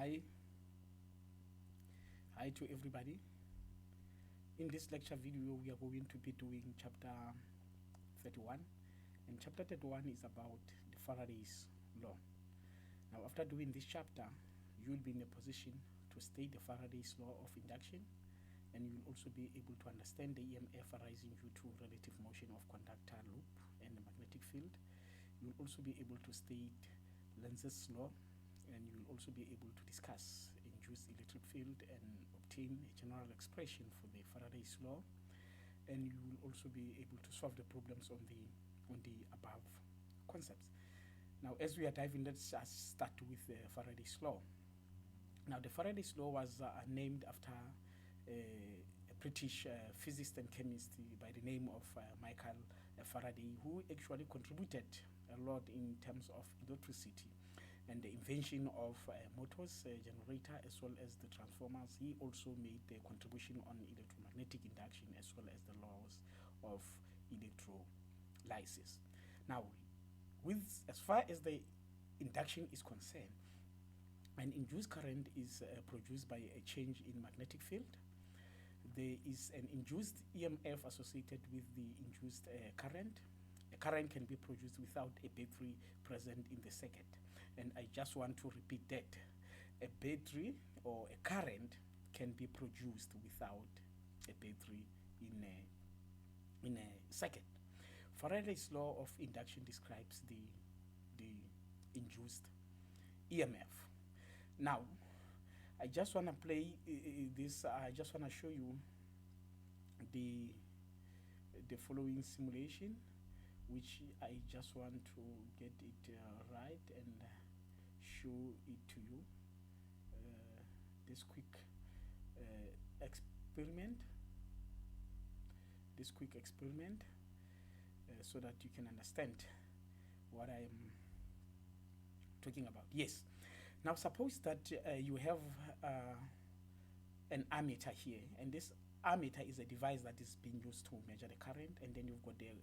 Hi, hi to everybody. In this lecture video, we are going to be doing chapter 31, and chapter 31 is about the Faraday's law. Now, after doing this chapter, you will be in a position to state the Faraday's law of induction, and you will also be able to understand the EMF arising due to relative motion of conductor loop and the magnetic field. You will also be able to state Lenz's law, and you will also be able to discuss induced electric field and obtain a general expression for the Faraday's law, and you will also be able to solve the problems on the above concepts. Now, as we are diving, let's just start with the Faraday's law. Now, the Faraday's law was named after a British physicist and chemist by the name of Michael Faraday, who actually contributed a lot in terms of electricity and the invention of motors, generator, as well as the transformers. He also made the contribution on electromagnetic induction as well as the laws of electrolysis. Now, as far as the induction is concerned, an induced current is produced by a change in magnetic field. There is an induced EMF associated with the induced current. A current can be produced without a battery present in the circuit. And I just want to repeat that. A battery or a current can be produced without a battery in a circuit. Faraday's law of induction describes the induced EMF. Now, I just want to play this. I just want to show you the following simulation, which I just want to get it right and show it to you. This quick experiment. So that you can understand what I am talking about. Yes. Now, suppose that you have an ammeter here, and this ammeter is a device that is being used to measure the current, and then you've got the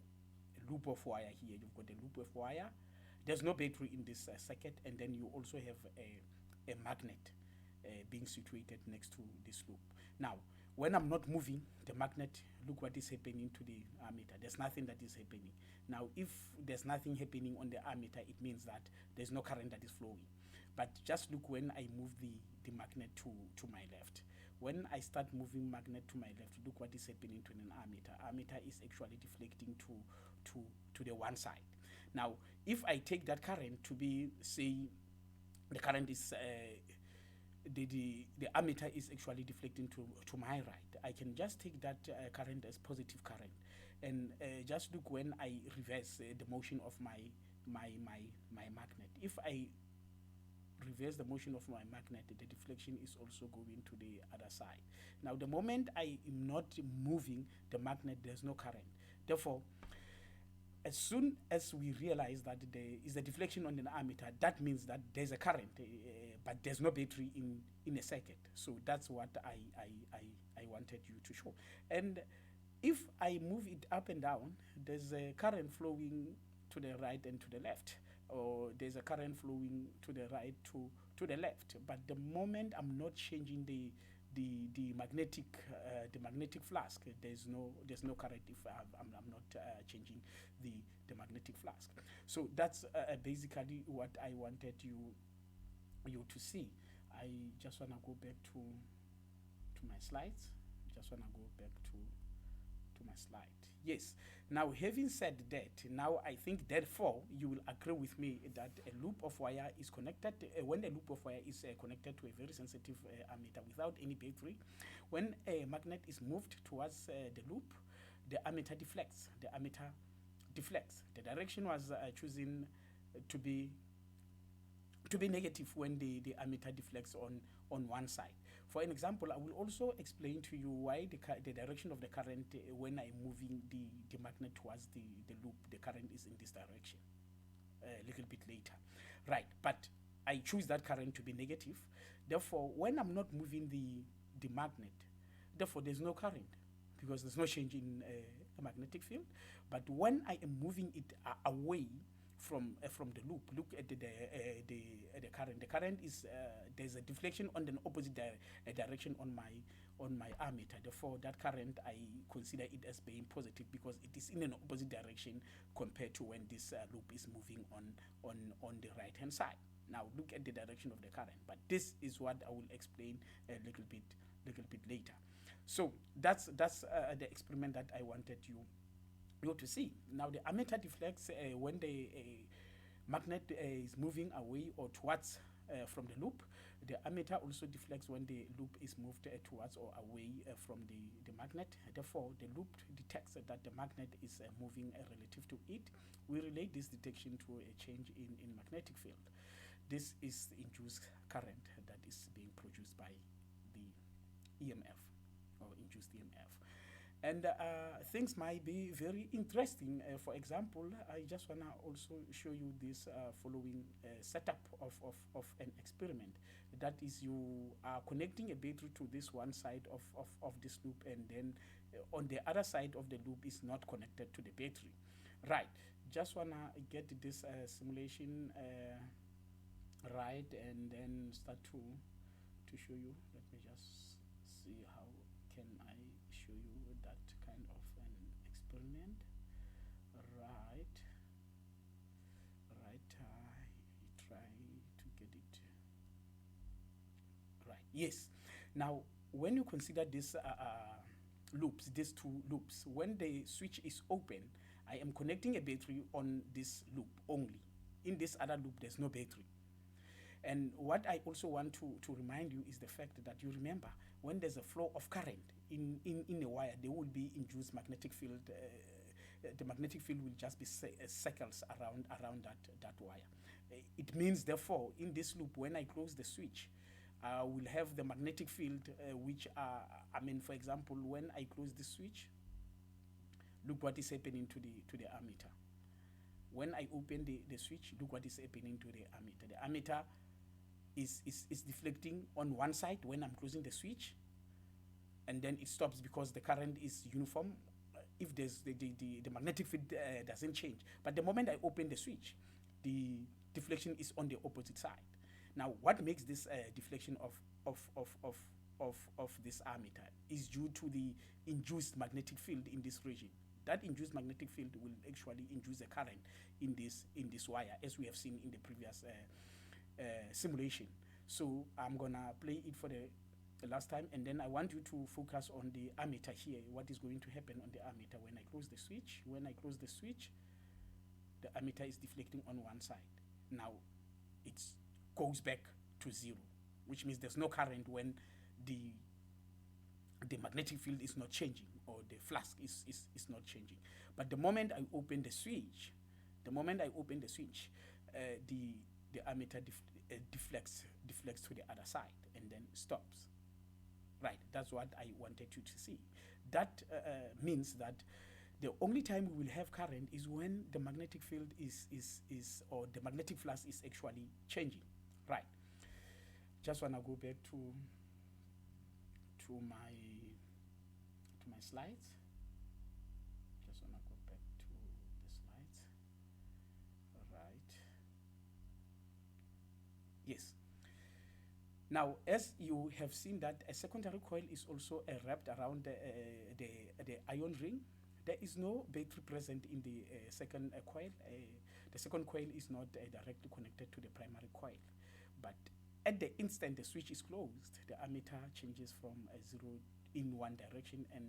loop of wire here. You've got the loop of wire. There's no battery in this circuit, and then you also have a magnet being situated next to this loop. Now, when I'm not moving the magnet, look what is happening to the ammeter. There's nothing that is happening. Now, if there's nothing happening on the ammeter, it means that there's no current that is flowing. But just look when I move the magnet to my left. When I start moving magnet to my left, look what is happening to an ammeter. Ammeter is actually deflecting to the one side. Now, if I take that current to be, say, the current is the ammeter is actually deflecting to my right, I can just take that current as positive current, and just look when I reverse the motion of my magnet. If I reverse the motion of my magnet, the deflection is also going to the other side. Now, the moment I am not moving the magnet, there's no current. Therefore, as soon as we realize that there is a deflection on an ammeter, that means that there's a current, but there's no battery in a circuit. So that's what I wanted you to show. And if I move it up and down, there's a current flowing to the right and to the left, or there's a current flowing to the right to the left. But the moment I'm not changing the magnetic flux, there's no current if I'm not changing the magnetic flux. So that's basically what I wanted you to see. I just want to go back to my slides. My slide. Yes. Now, having said that, now I think therefore you will agree with me that a loop of wire is connected. When a loop of wire is connected to a very sensitive ammeter without any battery, when a magnet is moved towards the loop, the ammeter deflects. The direction was chosen to be negative when the ammeter deflects on one side. For an example, I will also explain to you why the direction of the current when I'm moving the magnet towards the loop, the current is in this direction a little bit later. Right, but I choose that current to be negative. Therefore, when I'm not moving the magnet, therefore there's no current because there's no change in a magnetic field. But when I am moving it away from the loop. Look at the current. The current is there's a deflection on the opposite direction on my ammeter. Therefore, that current I consider it as being positive because it is in an opposite direction compared to when this loop is moving on the right hand side. Now look at the direction of the current. But this is what I will explain a little bit later. So that's the experiment that I wanted you to see. Now the ammeter deflects when the magnet is moving away or towards from the loop. The ammeter also deflects when the loop is moved towards or away from the magnet. Therefore, the loop detects that the magnet is moving relative to it. We relate this detection to a change in magnetic field. This is the induced current that is being produced by the EMF or induced EMF. And things might be very interesting. For example, I just want to also show you this following setup of an experiment. That is, you are connecting a battery to this one side of this loop, and then on the other side of the loop is not connected to the battery. Right, just want to get this simulation right, and then start to show you. Let me just see how can I show you that kind of an experiment. Right, try to get it right. Yes. Now, when you consider this these two loops, when the switch is open, I am connecting a battery on this loop only. In this other loop, there's no battery. And what I also want to remind you is the fact that you remember when there's a flow of current in a wire, there will be induced magnetic field. The magnetic field will just be circles around that wire. It means, therefore, in this loop, when I close the switch, I will have the magnetic field, which are, for example, when I close the switch, look what is happening to the ammeter. When I open the switch, look what is happening to the ammeter. The ammeter is deflecting on one side when I'm closing the switch, and then it stops because the current is uniform. If there's the magnetic field doesn't change, but the moment I open the switch, the deflection is on the opposite side. Now, what makes this deflection of this ammeter is due to the induced magnetic field in this region. That induced magnetic field will actually induce a current in this wire, as we have seen in the previous simulation. So I'm gonna play it for the last time, and then I want you to focus on the ammeter here. What is going to happen on the ammeter when I close the switch? When I close the switch, the ammeter is deflecting on one side. Now it goes back to zero, which means there's no current when the magnetic field is not changing, or the flux is not changing. But the moment I open the switch, the ammeter deflects to the other side and then stops. Right, that's what I wanted you to see. That means that the only time we will have current is when the magnetic field is or the magnetic flux is actually changing. Right. Just wanna go back to my slides. Just wanna go back to the slides. Right. Yes. Now, as you have seen that a secondary coil is also wrapped around the ion ring, there is no battery present in the second coil. The second coil is not directly connected to the primary coil. But at the instant the switch is closed, the ammeter changes from 0 in one direction and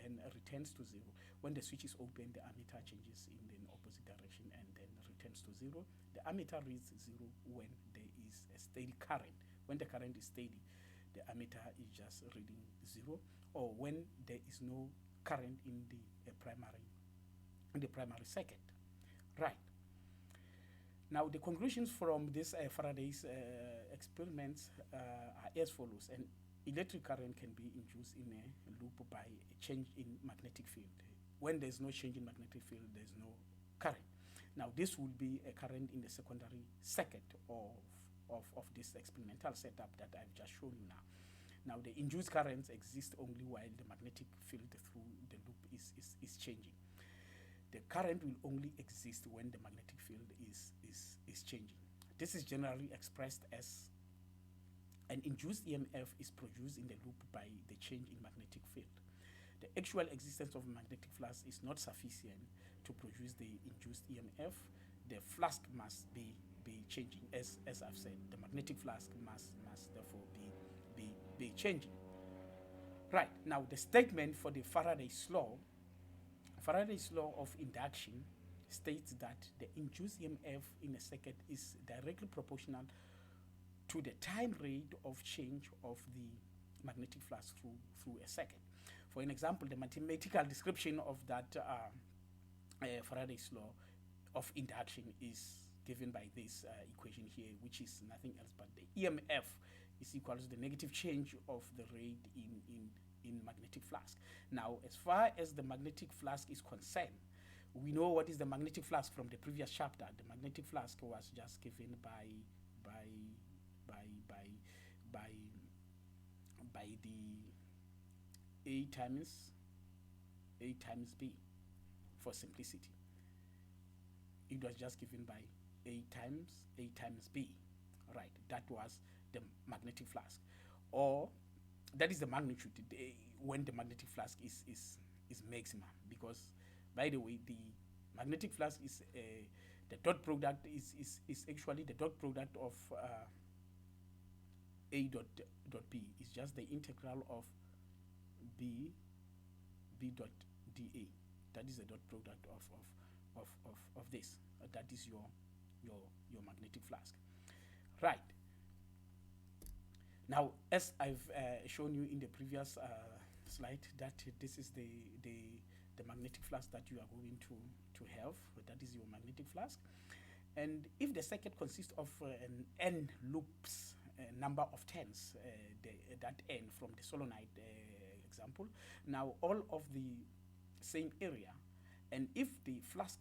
then returns to 0. When the switch is open, the ammeter changes in the opposite direction and then returns to 0. The ammeter reads 0 when there is a steady current. When the current is steady, the ammeter is just reading 0, or when there is no current in the primary circuit. Right. Now, the conclusions from this Faraday's experiments are as follows. An electric current can be induced in a loop by a change in magnetic field. When there's no change in magnetic field, there's no current. Now, this will be a current in the secondary circuit of this experimental setup that I've just shown you now. Now, the induced currents exist only while the magnetic field through the loop is changing. The current will only exist when the magnetic field is changing. This is generally expressed as an induced EMF is produced in the loop by the change in magnetic field. The actual existence of magnetic flux is not sufficient to produce the induced EMF. The flux must be changing, as I've said. The magnetic flux must therefore be changing. Right, now the statement for the Faraday's law of induction states that the induced EMF in a circuit is directly proportional to the time rate of change of the magnetic flux through a circuit. For an example, the mathematical description of that Faraday's law of induction is given by this equation here, which is nothing else but the EMF is equal to the negative change of the rate in magnetic flux. Now, as far as the magnetic flux is concerned, we know what is the magnetic flux from the previous chapter. The magnetic flux was just given by the A times B for simplicity. It was just given by A times B, right? That was the magnetic flux, or that is the magnitude when the magnetic flux is maximum, because by the way, the magnetic flux is the dot product is actually the dot product of A dot B is just the integral of B dot dA. That is the dot product of this. That is your magnetic flux, right? Now, as I've shown you in the previous slide, that this is the magnetic flux that you are going to have. That is your magnetic flux. And if the circuit consists of an n loops, number of turns, that n from the solenoid example, now all of the same area, and if the flux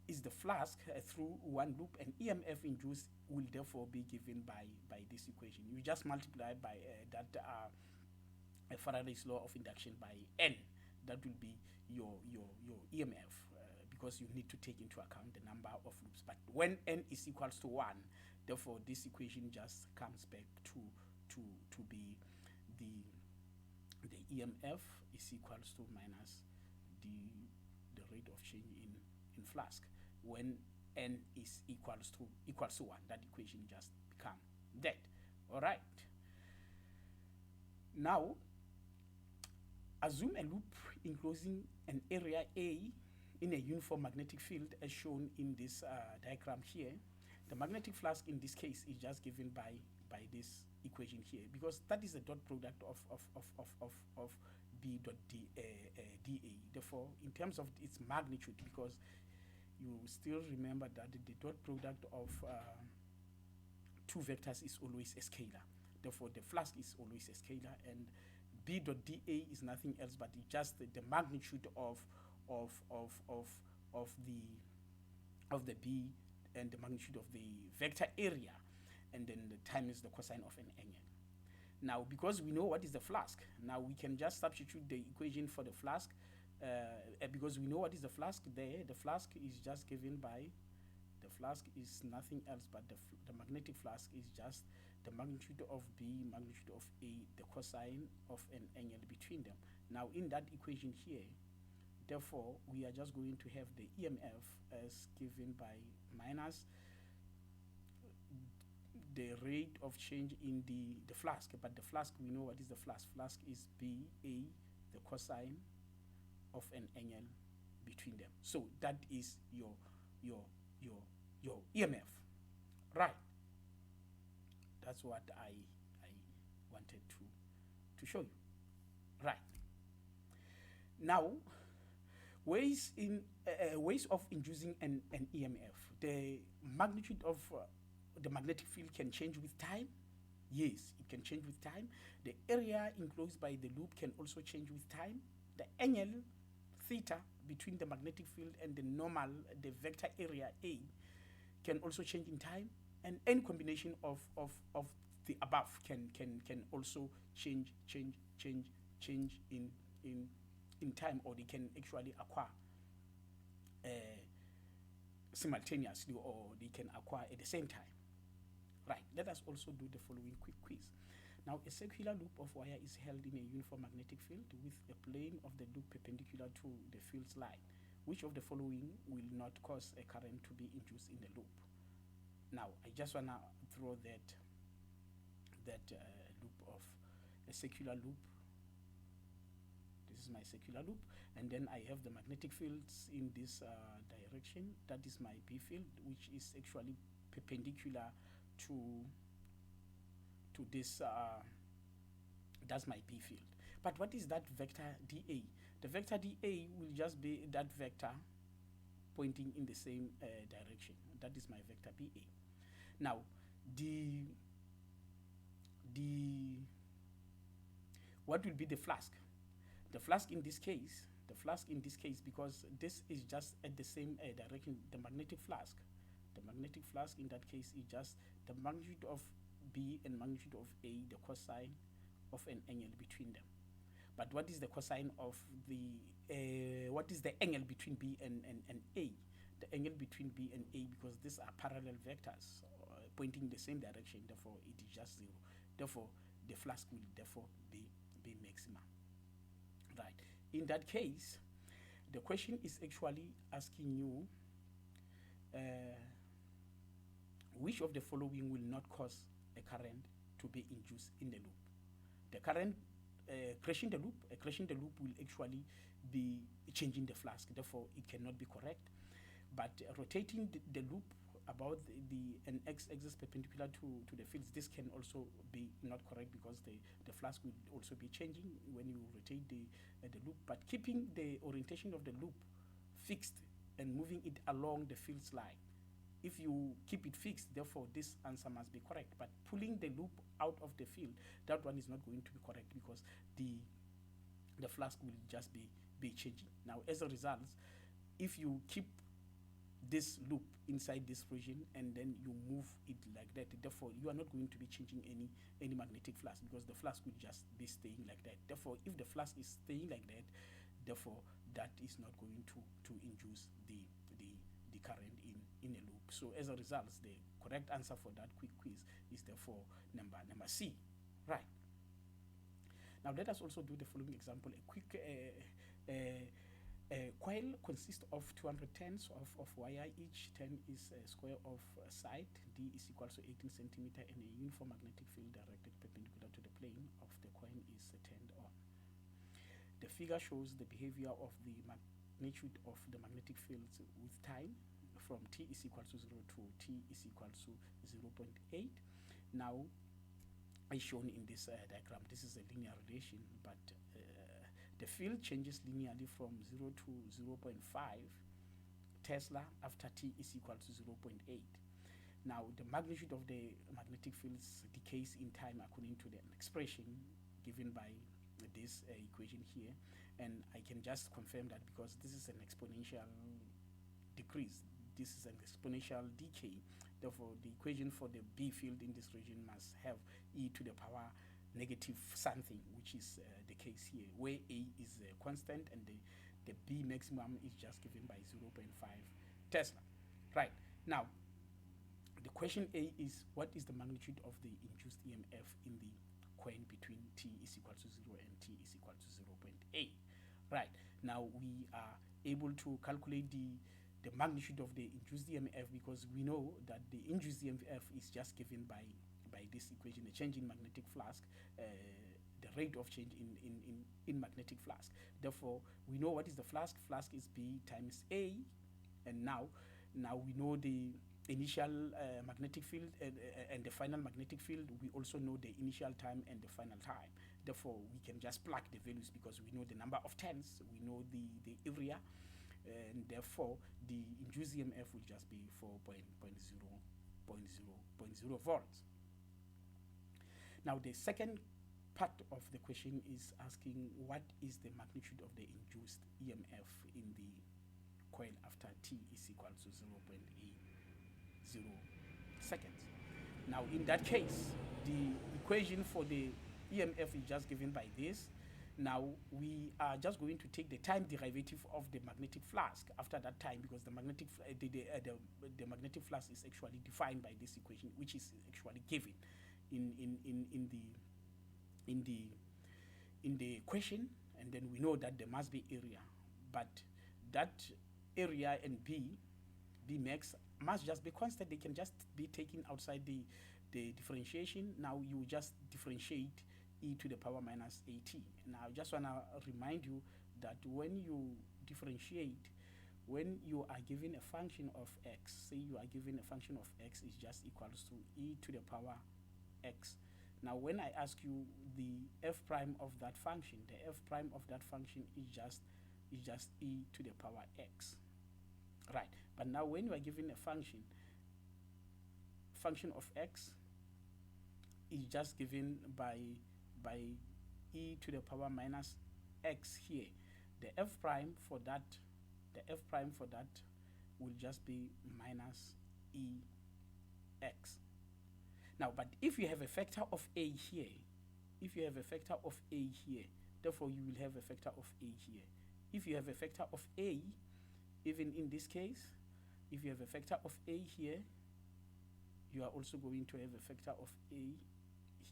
is the flux through one loop, and EMF induced will therefore be given by this equation. You just multiply by that Faraday's law of induction by n. That will be your EMF, because you need to take into account the number of loops. But when n is equals to 1, therefore this equation just comes back to be the EMF is equals to minus the rate of change in flux. When n is equals to 1, that equation just become that. All right. Now, assume a loop enclosing an area A in a uniform magnetic field as shown in this diagram here. The magnetic flux in this case is just given by this equation here, because that is the dot product of B dot dA. Therefore, in terms of its magnitude, because you still remember that the dot product of two vectors is always a scalar. Therefore, the flux is always a scalar, and B dot dA is nothing else but just the magnitude of the B and the magnitude of the vector area, and then the time is the cosine of an angle. Now, because we know what is the flux, now we can just substitute the equation for the flux. Because we know what is the flux there, the flux is just given by, the flux is nothing else but the magnetic flux is just the magnitude of B, magnitude of A, the cosine of an angle between them. Now, in that equation here, therefore, we are just going to have the EMF as given by minus the rate of change in the flux. But the flux, we know what is the flux. Flux is B, A, the cosine of an angle between them. So that is your EMF, right? That's what I wanted to show you, right? Now, ways of inducing an EMF. The magnitude of the magnetic field can change with time. Yes, it can change with time. The area enclosed by the loop can also change with time. The angle theta between the magnetic field and the normal, the vector area A, can also change in time, and any combination of the above can also change in time, or they can actually acquire simultaneously, or they can acquire at the same time. Right, let us also do the following quick quiz. Now, a circular loop of wire is held in a uniform magnetic field with a plane of the loop perpendicular to the field's line. Which of the following will not cause a current to be induced in the loop? Now, I just want to throw that loop of a circular loop. This is my circular loop, and then I have the magnetic fields in this direction. That is my B field, which is actually perpendicular to this. That's my B field. But what is that vector dA? The vector dA will just be that vector pointing in the same direction. That is my vector BA. Now, what will be the flux? The flux in this case, because this is just at the same direction, the magnetic flux in that case is just the magnitude of B and magnitude of A, the cosine of an angle between them. But what is the cosine of what is the angle between B and A? The angle between B and A, because these are parallel vectors pointing in the same direction, therefore it is just 0. Therefore, the flux will therefore be maximum. Right. In that case, the question is actually asking you which of the following will not cause a current to be induced in the loop. The current crashing the loop will actually be changing the flux, therefore it cannot be correct. But rotating the loop about an x-axis perpendicular to the fields, this can also be not correct, because the flux will also be changing when you rotate the loop. But keeping the orientation of the loop fixed and moving it along the field's line, if you keep it fixed, therefore this answer must be correct. But pulling the loop out of the field, that one is not going to be correct, because the flux will just be changing. Now, as a result, if you keep this loop inside this region and then you move it like that, therefore you are not going to be changing any magnetic flux, because the flux will just be staying like that. Therefore, if the flux is staying like that, therefore that is not going to induce the current in a loop. So as a result, the correct answer for that quick quiz is therefore number C. Right. Now let us also do the following example. A quick coil consists of 200 turns of wire. Each turn is a square of side. D is equal to 18 centimeter, and a uniform magnetic field directed perpendicular to the plane of the coil is turned on. The figure shows the behavior of the magnitude of the magnetic fields with time from t is equal to 0 to t is equal to 0.8. Now, as shown in this diagram, this is a linear relation, but the field changes linearly from 0 to 0.5 Tesla after t is equal to 0.8. Now, the magnitude of the magnetic fields decays in time according to the expression given by this equation here. And I can just confirm that because this is an exponential decrease. This is an exponential decay. Therefore, the equation for the B field in this region must have e to the power negative something, which is the case here, where A is constant and the B maximum is just given by 0.5 Tesla. Right. Now, the question A is, what is the magnitude of the induced EMF in the coil between t is equal to 0 and t is equal to 0.8? Right. Now, we are able to calculate the magnitude of the induced EMF, because we know that the induced EMF is just given by this equation, the change in magnetic flux, the rate of change in magnetic flux. Therefore, we know what is the flux. Flux is B times A, and now we know the initial magnetic field and the final magnetic field. We also know the initial time and the final time. Therefore, we can just plug the values because we know the number of turns, we know the area, and therefore the induced EMF will just be 4.0 volts. Now, the second part of the question is asking what is the magnitude of the induced EMF in the coil after t is equal to 0.80 seconds. Now, in that case, the equation for the EMF is just given by this. Now we are just going to take the time derivative of the magnetic flux after that time, because the magnetic flux is actually defined by this equation, which is actually given in the question, and then we know that there must be area, but that area and b max must just be constant. They can just be taken outside the differentiation. Now you just differentiate e to the power minus at. Now I just want to remind you that when you differentiate, when you are given a function of x, say you are given a function of x is just equals to e to the power x. Now when I ask you the f prime of that function, the f prime of that function is just e to the power x, right? But now when you are given a function of x is just given by e to the power minus x here. The f prime for that will just be minus e x. Now, but if you have a factor of a here, therefore you will have a factor of a here. If you have a factor of a, even in this case, if you have a factor of a here, you are also going to have a factor of a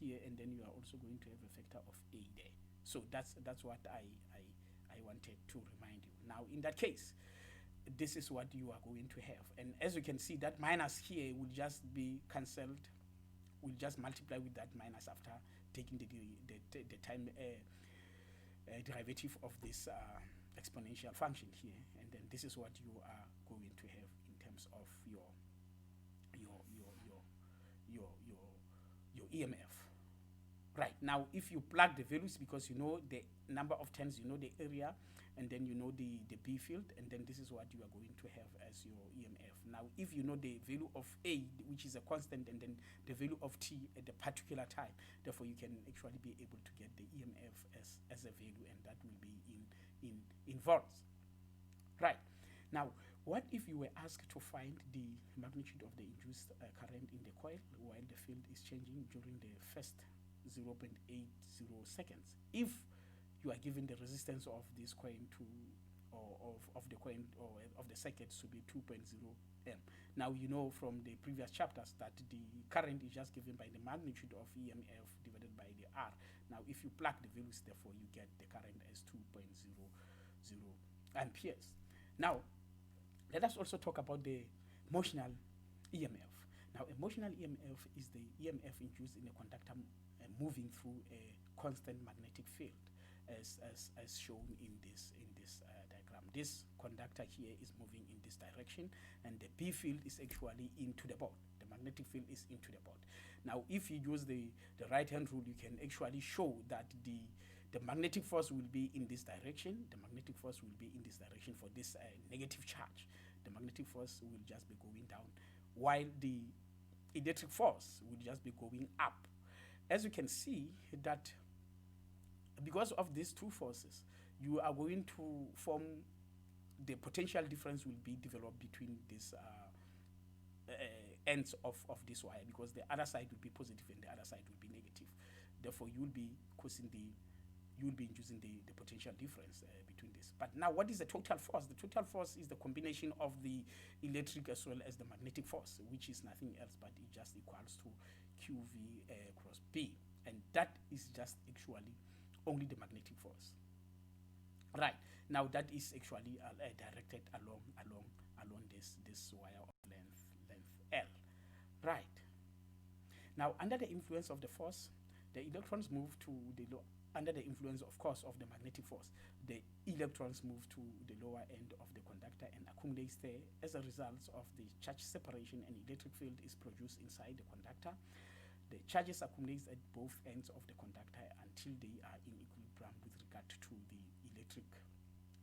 here, and then you are also going to have a factor of a there. So that's what I wanted to remind you. Now in that case, this is what you are going to have, and as you can see, that minus here will just be cancelled. We'll just multiply with that minus after taking the time derivative of this exponential function here, and then this is what you are going to have in terms of your EMF. Right, now if you plug the values, because you know the number of turns, you know the area, and then you know the B field, and then this is what you are going to have as your EMF. Now if you know the value of A, which is a constant, and then the value of T at the particular time, therefore you can actually be able to get the EMF as a value, and that will be in volts. Right, now what if you were asked to find the magnitude of the induced current in the coil while the field is changing during the first 0.80 seconds? If you are given the resistance of this coin to, or of the coin or of the circuits to be 2.0 m. Now you know from the previous chapters that the current is just given by the magnitude of EMF divided by the R. Now if you plug the values, therefore you get the current as 2.00 amperes. Now let us also talk about the motional EMF. Now a motional EMF is the EMF induced in a conductor moving through a constant magnetic field, as shown in this diagram. This conductor here is moving in this direction, and the B field is actually into the board. The magnetic field is into the board. Now if you use the right hand rule, you can actually show that the magnetic force will be in this direction. The magnetic force will be in this direction for this negative charge. The magnetic force will just be going down, while the electric force will just be going up. As you can see that because of these two forces, you are going to form the potential difference will be developed between these ends of this wire, because the other side will be positive and the other side will be negative. Therefore, you will be inducing the potential difference between this. But now, what is the total force? The total force is the combination of the electric as well as the magnetic force, which is nothing else but it just equals to QV cross B, and that is just actually only the magnetic force. Right, now that is actually directed along this wire of length L. Right, now under the influence of the force, the electrons move to the under the influence, of course, of the magnetic force, the electrons move to the lower end of the conductor and accumulates there. As a result of the charge separation, an electric field is produced inside the conductor. The charges accumulate at both ends of the conductor until they are in equilibrium with regard to the electric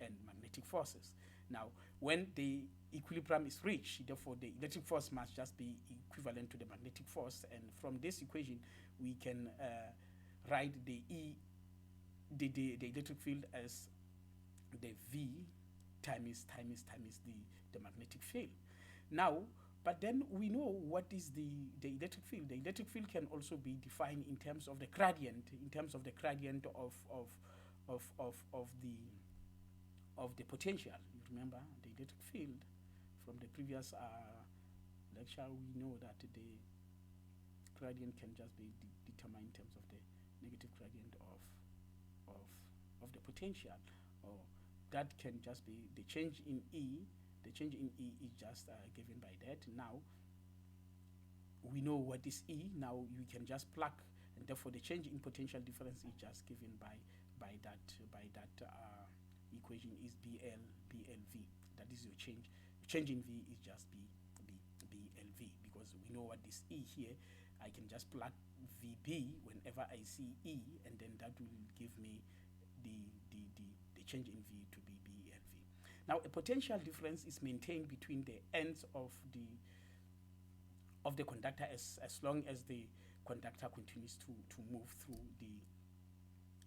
and magnetic forces. Now, when the equilibrium is reached, therefore the electric force must just be equivalent to the magnetic force, and from this equation we can write the electric field as the V times the magnetic field. Now, but then we know what is the electric field. The electric field can also be defined in terms of the gradient, of of the potential. You remember the electric field from the previous lecture. We know that the gradient can just be determined in terms of the negative gradient of of the potential, or that can just be the change in E. The change in E is just given by that. Now we know what is E. Now you can just plug, and therefore the change in potential difference is just given by that equation is BLV. That is your change. Change in V is just BLV, because we know what is E here. I can just plug VB whenever I see E, and then that will give me the change in V to be BLV. Now a potential difference is maintained between the ends of the conductor as long as the conductor continues to move through the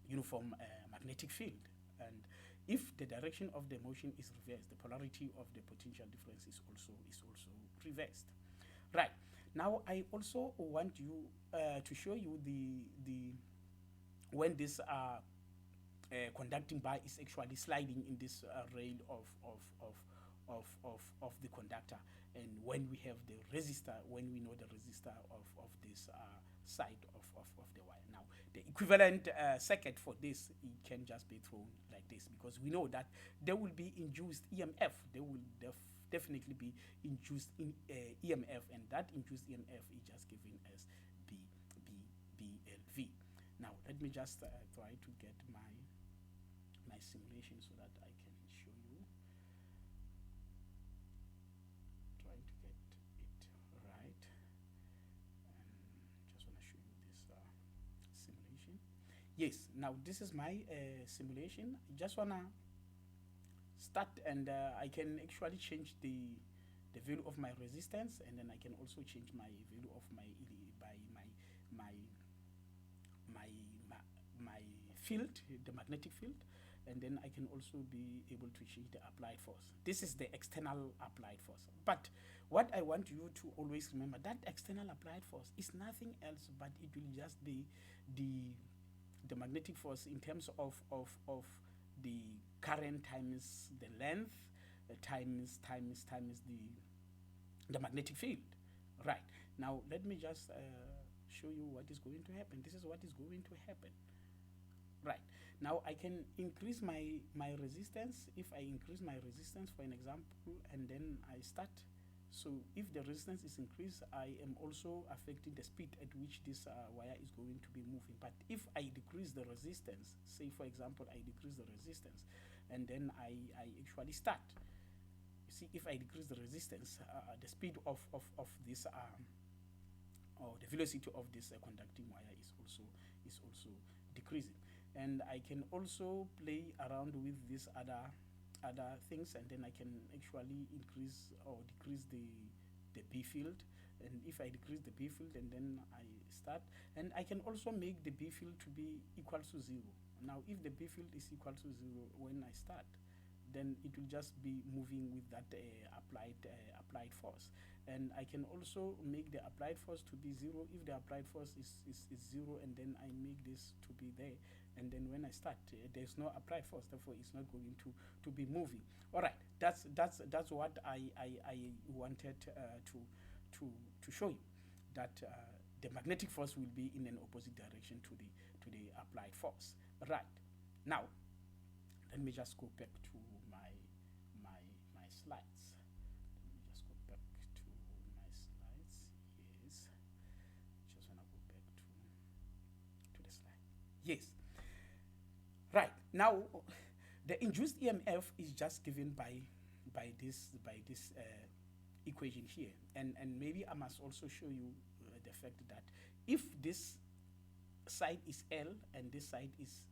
uniform magnetic field. And if the direction of the motion is reversed, the polarity of the potential difference is also reversed. Right. Now I also want you to show you the when this conducting bar is actually sliding in this rail of the conductor, and when we have the resistor, when we know the resistor of this side of the wire. Now the equivalent circuit for this, it can just be thrown like this, because we know that there will be induced EMF. There will definitely be induced EMF, and that induced EMF is just given as BLV. Now let me just try to get my simulation so that I can show you. Try to get it right, and just want to show you this simulation. Yes, now this is my simulation. I just want to start, and I can actually change the value of my resistance, and then I can also change my value of my field, the magnetic field, and then I can also be able to change the applied force. This is the external applied force. But what I want you to always remember, that external applied force is nothing else but it will just be the magnetic force in terms of the current times the length times the magnetic field. Right. Now let me just show you what is going to happen. This is what is going to happen. Right. Now I can increase my resistance. If I increase my resistance, for an example, and then I start, so if the resistance is increased, I am also affecting the speed at which this wire is going to be moving. But if I decrease the resistance, say for example I decrease the resistance, and then I actually start, you see, if I decrease the resistance, the speed of this or the velocity of this conducting wire is also decreasing. And I can also play around with these other things, and then I can actually increase or decrease the B field. And if I decrease the B field, and then I start, and I can also make the B field to be equal to 0. Now if the B field is equal to 0 when I start, then it will just be moving with that applied force. And I can also make the applied force to be 0 if the applied force is 0, and then I make this to be there, and then when I start, there's no applied force, therefore it's not going to be moving. All right, that's what I wanted to show you, that the magnetic force will be in an opposite direction to the applied force. Right. Now let me just go back to my slides. Let me just go back to my slides. Yes. Just wanna go back to the slide. Yes. Right. Now the induced EMF is just given by this equation here, and maybe I must also show you the fact that if this side is L and this side is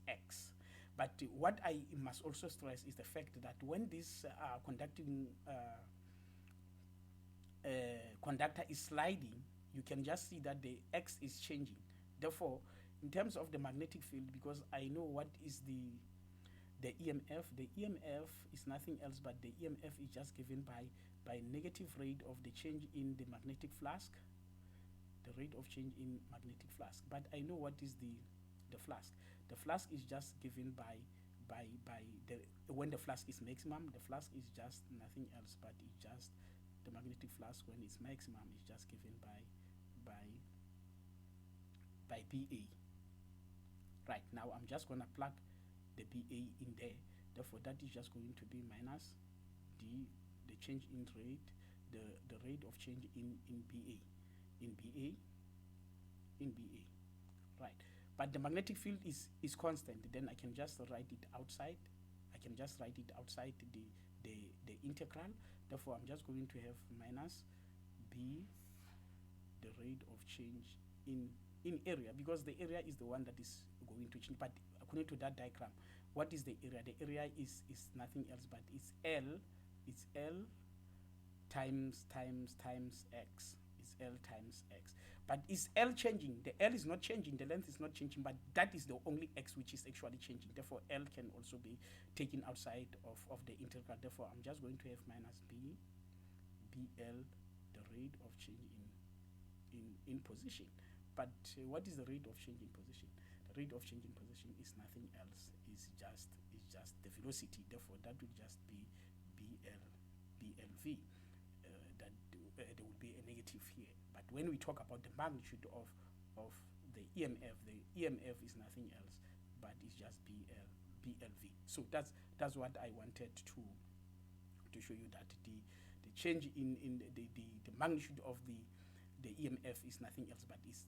X. But what I must also stress is the fact that when this conducting conductor is sliding, you can just see that the X is changing. Therefore, in terms of the magnetic field, because I know what is the EMF is nothing else but the EMF is just given by negative rate of the change in the magnetic flux, the rate of change in magnetic flux. But I know what is the flux. The flux is just given by the, when the flux is maximum, the flux is just nothing else but it's just the magnetic flux when it's maximum is just given by BA. Right, now I'm just gonna plug the BA in there. Therefore, that is just going to be minus the change in rate, the rate of change in BA, in BA, right? But the magnetic field is constant. Then I can just write it outside. I can just write it outside the integral. Therefore, I'm just going to have minus B, the rate of change in area, because the area is the one that is going to change. But according to that diagram, what is the area? The area is nothing else but it's L. It's L times X. It's L times X. But is L changing? The L is not changing. The length is not changing. But that is the only X which is actually changing. Therefore, L can also be taken outside of the integral. Therefore, I'm just going to have minus BL, the rate of change in position. But what is the rate of change in position? The rate of change in position is nothing else. It's just the velocity. Therefore, that will just be BLV. There will be a negative here. But when we talk about the magnitude of the EMF is nothing else but it's just BLV. So that's what I wanted to show you, that the change in the magnitude of the EMF is nothing else but is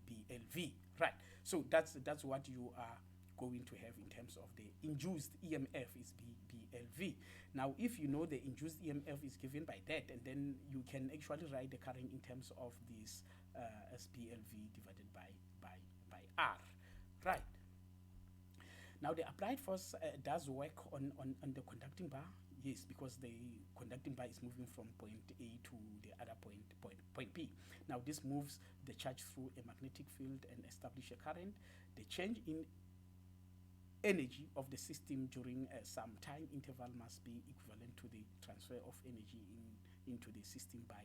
BLV, right? So that's what you are going to have in terms of the induced EMF is BLV. Now, if you know the induced EMF is given by that, and then you can actually write the current in terms of this as BLV divided by R, right? Now, the applied force does work on the conducting bar. Yes, because the conducting bar is moving from point A to the other point B. Now, this moves the charge through a magnetic field and establish a current. The change in energy of the system during some time interval must be equivalent to the transfer of energy into the system by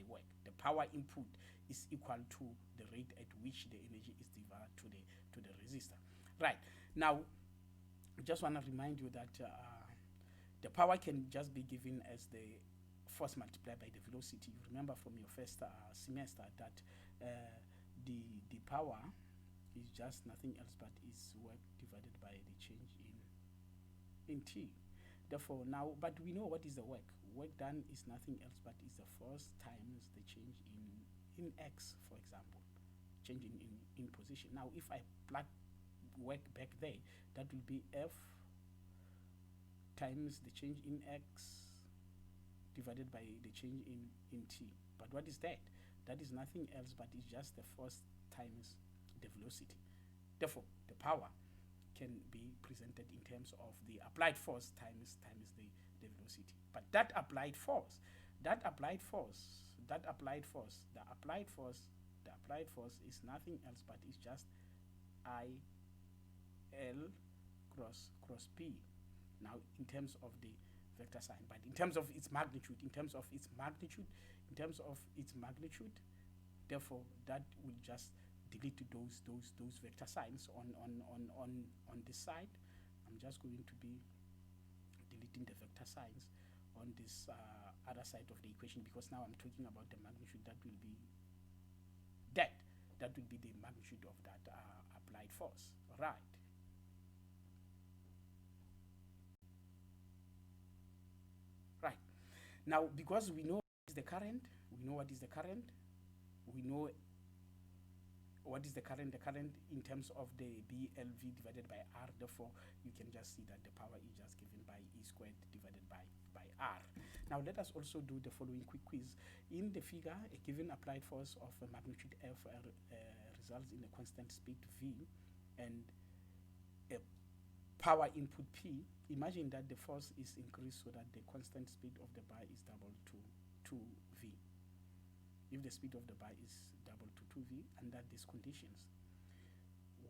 work. The power input is equal to the rate at which the energy is delivered to the resistor. Right. Now, I just want to remind you that the power can just be given as the force multiplied by the velocity. You remember from your first semester that the power is just nothing else but is work divided by the change in T. Therefore, now, but we know what is the work. Work done is nothing else but is the force times the change in X, for example, change in position. Now, if I plug work back there, that will be F times the change in X divided by the change in T. But what is that? That is nothing else but it's just the force times the velocity. Therefore, the power can be presented in terms of the applied force times the velocity. But the applied force is nothing else but it's just IL cross P. Now, in terms of the vector sign, but in terms of its magnitude, therefore, that will just delete those vector signs on this side. I'm just going to be deleting the vector signs on this other side of the equation, because now I'm talking about the magnitude. That will be the magnitude of that applied force, right? Right. Now, because we know what is the current, we know what is the current in terms of the BLV divided by R. Therefore, you can just see that the power is just given by E squared divided by R. Now, let us also do the following quick quiz. In the figure, a given applied force of a magnitude F results in a constant speed V and a power input P. Imagine that the force is increased so that the constant speed of the bar is double to V. If the speed of the bar is double to 2V under these conditions,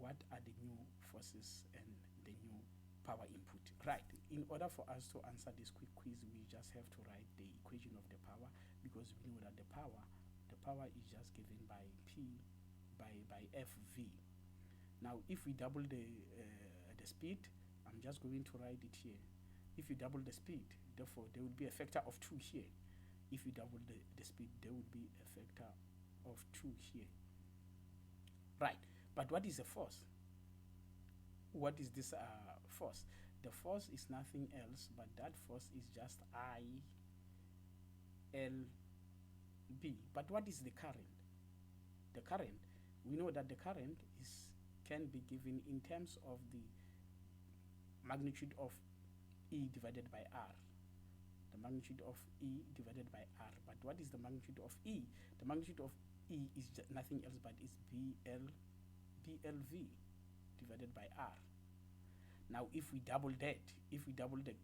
what are the new forces and the new power input? Right. In order for us to answer this quick quiz, we just have to write the equation of the power, because we know that the power is just given by P by FV. Now, if we double the speed, I'm just going to write it here. If you double the speed, therefore there will be a factor of 2 here. If you double the speed, there will be a factor of 2 here. Right, but what is the force? What is this force? The force is nothing else, but that force is just I L B. But what is the current? The current, we know that the current can be given in terms of the magnitude of E divided by R. The magnitude of E divided by R. But what is the magnitude of E? The magnitude of E is nothing else but is BLV divided by R. Now, if we double that, if we double the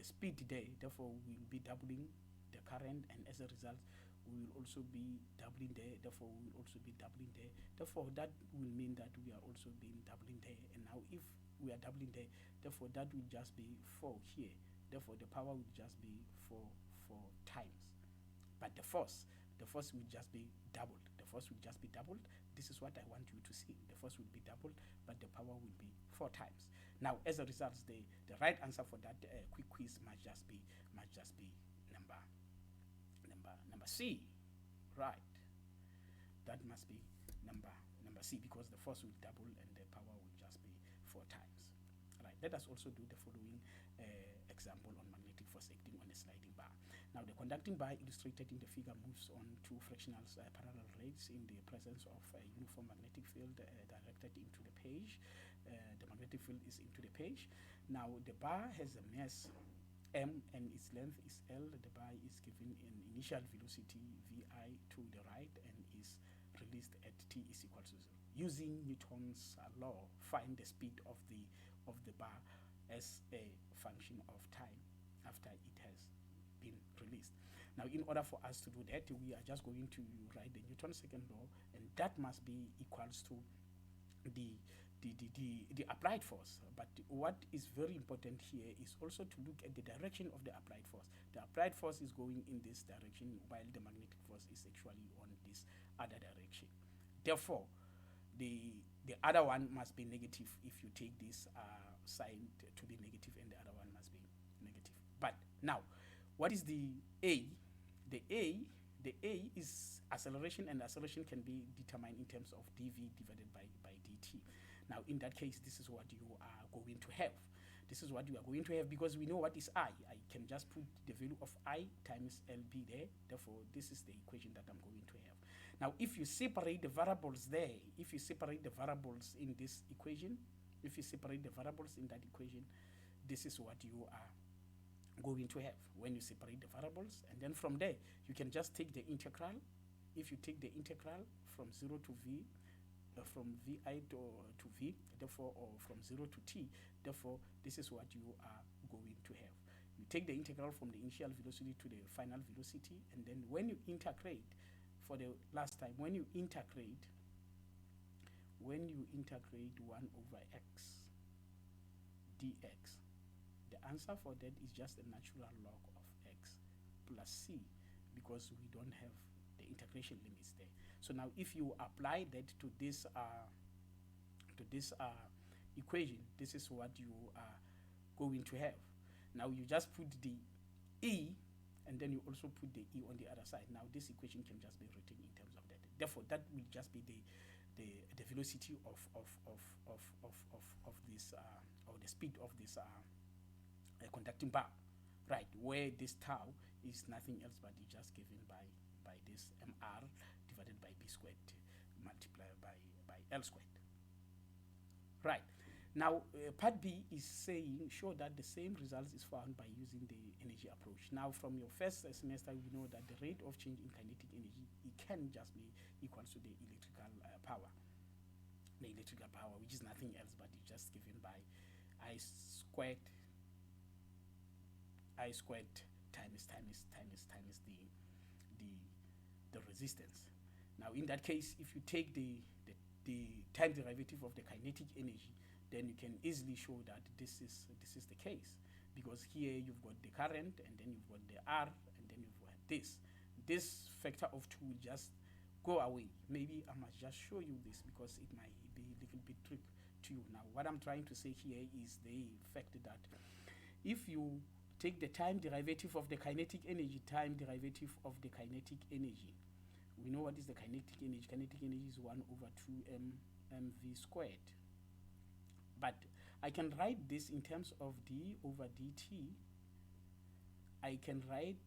speed there, therefore we will be doubling the current, and as a result, we will also be doubling there, therefore we will also be doubling there. Therefore, that will mean that we are also being doubling there. And now if we are doubling there, therefore that will just be 4 here. Therefore, the power will just be 4 times. But the force will just be doubled. The force will just be doubled. This is what I want you to see. The force will be doubled, but the power will be 4 times. Now, as a result, the right answer for that quick quiz must just be number C. Right. That must be number C, because the force will double and the power will just be 4 times. Right. Let us also do the following example on magnetic force acting on a sliding bar. Now, the conducting bar illustrated in the figure moves on 2 fractional parallel rails in the presence of a uniform magnetic field directed into the page. The magnetic field is into the page. Now, the bar has a mass m and its length is L. The bar is given an initial velocity vi to the right and is released at t is equal to 0. Using Newton's law, find the speed of the bar as a function of time after it has been released. Now, in order for us to do that, we are just going to write the Newton's second law, and that must be equals to the applied force. But what is very important here is also to look at the direction of the applied force. The applied force is going in this direction, while the magnetic force is actually on this other direction. Therefore, the other one must be negative if you take this sign to be negative, and the other one must be negative. But now, what is the A? The A is acceleration, and acceleration can be determined in terms of dv divided by dt. Now, in that case, this is what you are going to have. This is what you are going to have, because we know what is I. I can just put the value of I times LB there. Therefore, this is the equation that I'm going to have. Now, if you separate the variables there, if you separate the variables in this equation, if you separate the variables in that equation, this is what you are going to have when you separate the variables. And then from there, you can just take the integral. If you take the integral from 0 to v, from vi to v, therefore, or from 0 to t, therefore, this is what you are going to have. You take the integral from the initial velocity to the final velocity, and then when you integrate, for the last time, when you integrate 1 over x dx, the answer for that is just a natural log of x plus c, because we don't have the integration limits there. So now, if you apply that to this equation, this is what you are going to have. Now, you just put the e, and then you also put the e on the other side. Now, this equation can just be written in terms of that. Therefore, that will just be the velocity of this or the speed of this conducting bar, right? Where this tau is nothing else but it's just given by this mr divided by b squared multiplied by L squared. Right. Now, part B is saying, show that the same results is found by using the energy approach. Now, from your first semester, we know that the rate of change in kinetic energy, it can just be equal to the electrical power. The electrical power, which is nothing else but it's just given by I squared times the resistance. Now, in that case, if you take the time derivative of the kinetic energy, then you can easily show that this is the case, because here you've got the current, and then you've got the R, and then you've got this. This factor of 2 will just go away. Maybe I must just show you this because it might be a little bit trick to you. Now, what I'm trying to say here is the fact that if you take the time derivative of the kinetic energy, time derivative of the kinetic energy, we know what is the kinetic energy. Kinetic energy is 1 over 2 mv squared. But I can write this in terms of d over dt. I can write,